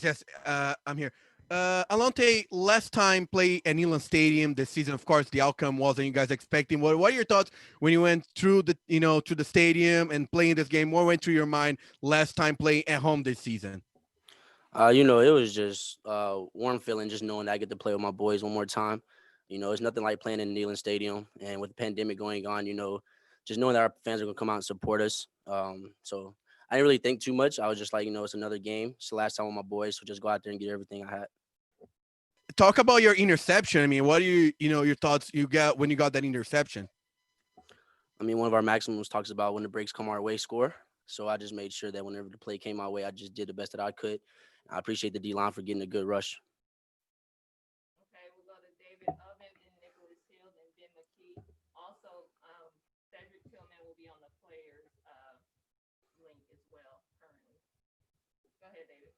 Yes. I'm here. Alontae, last time play at Neyland Stadium this season. Of course, the outcome wasn't you guys expecting. What are your thoughts when you went through through the stadium and playing this game? What went through your mind last time playing at home this season? It was just warm feeling just knowing that I get to play with my boys one more time. It's nothing like playing in Neyland Stadium, and with the pandemic going on, just knowing that our fans are gonna come out and support us. So I didn't really think too much. I was just like, it's another game. It's the last time with my boys, so just go out there and get everything I had. Talk about your interception. I mean, what are your thoughts you got when you got that interception? One of our maximums talks about when the breaks come our way, score. So I just made sure that whenever the play came my way, I just did the best that I could. I appreciate the D line for getting a good rush. Okay, we'll go to David Oven, then Nicholas Hill, then Ben McKee. Also, Cedric Tillman will be on the players link as well currently. Go ahead, David.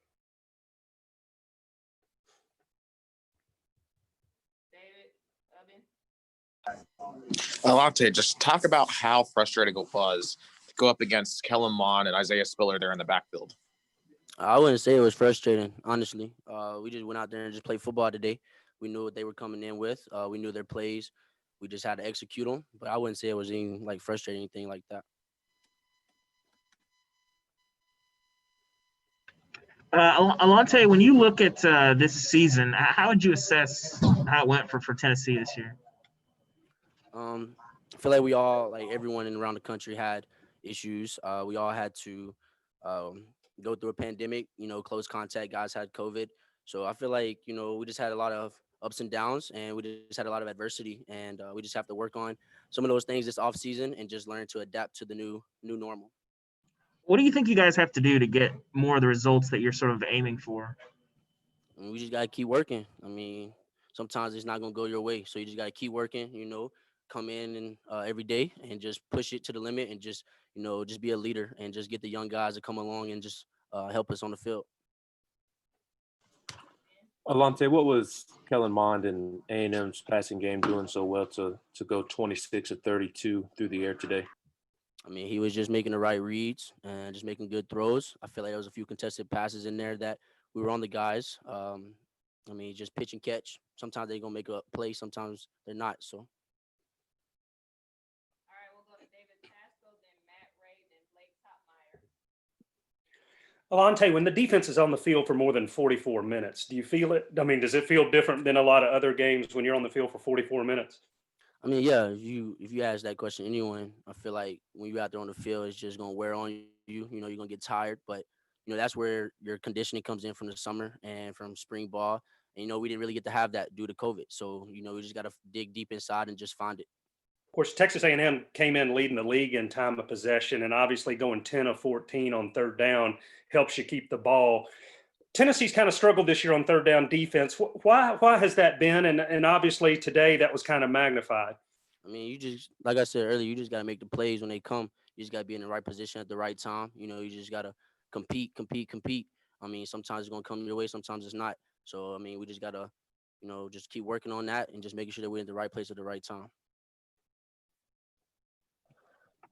David Oven. Alontae, just talk about how frustrating it was to go up against Kellen Mond and Isaiah Spiller there in the backfield. I wouldn't say it was frustrating, honestly. We just went out there and just played football today. We knew what they were coming in with. We knew their plays. We just had to execute them. But I wouldn't say it was anything like frustrating, anything like that. Alontae, when you look at this season, how would you assess how it went for Tennessee this year? I feel like we all, like everyone around the country, had issues. We all had to go through a pandemic. Close contact guys had COVID. So I feel like we just had a lot of ups and downs, and we just had a lot of adversity, and we just have to work on some of those things this off season and just learn to adapt to the new normal. What do you think you guys have to do to get more of the results that you're sort of aiming for? We just gotta keep working. Sometimes it's not gonna go your way, so you just gotta keep working. Come in and every day and just push it to the limit, and just be a leader and just get the young guys to come along and just help us on the field. Alontae, what was Kellen Mond and A&M's passing game doing so well to go 26 of 32 through the air today? He was just making the right reads and just making good throws. I feel like there was a few contested passes in there that we were on the guys. Just pitch and catch. Sometimes they're gonna make a play, sometimes they're not. So. All right, we'll go to David Pasco, then Matt Ray, then Blake Topmeyer. Alontae, when the defense is on the field for more than 44 minutes, do you feel it? Does it feel different than a lot of other games when you're on the field for 44 minutes? Yeah. If you ask that question, anyone, I feel like when you're out there on the field, it's just gonna wear on you. You're gonna get tired, but that's where your conditioning comes in from the summer and from spring ball. And we didn't really get to have that due to COVID. So we just gotta dig deep inside and just find it. Of course, Texas A&M came in leading the league in time of possession, and obviously going 10 of 14 on third down helps you keep the ball. Tennessee's kind of struggled this year on third down defense. Why has that been? And obviously today that was kind of magnified. You just, like I said earlier, you just got to make the plays when they come. You just got to be in the right position at the right time. You just got to compete. Sometimes it's going to come your way, sometimes it's not. So, we just got to, just keep working on that and just making sure that we're in the right place at the right time.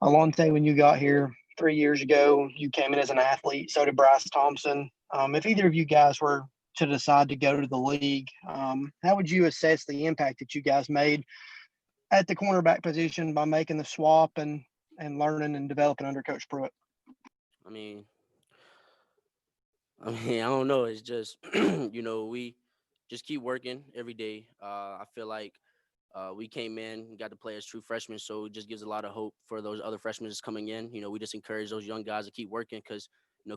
Alontae, when you got here 3 years ago, you came in as an athlete. So did Bryce Thompson. If either of you guys were to decide to go to the league, how would you assess the impact that you guys made at the cornerback position by making the swap and learning and developing under Coach Pruitt? I don't know. It's just, we just keep working every day. I feel like we came in, got to play as true freshmen, so it just gives a lot of hope for those other freshmen that's coming in. We just encourage those young guys to keep working because,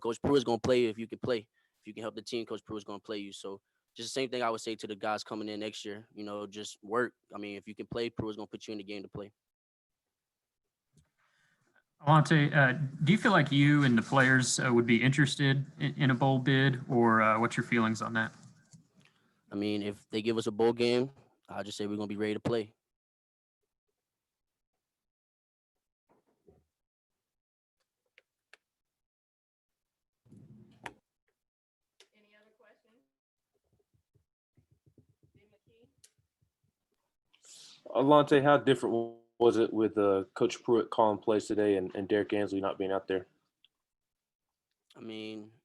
Coach Pruitt's going to play you if you can play. If you can help the team, Coach Pruitt's going to play you. So just the same thing I would say to the guys coming in next year, just work. If you can play, Pruitt's going to put you in the game to play. Alontae, do you feel like you and the players would be interested in a bowl bid, or what's your feelings on that? If they give us a bowl game, I'll just say we're going to be ready to play. Any other questions? Alontae, how different was it with Coach Pruitt calling plays today and Derek Ansley not being out there?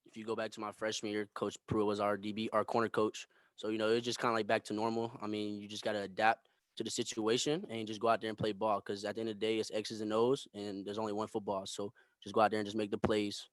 if you go back to my freshman year, Coach Pruitt was our our corner coach. So, it's just kind of like back to normal. I mean, you just got to adapt to the situation and just go out there and play ball, because at the end of the day, it's X's and O's, and there's only one football. So just go out there and just make the plays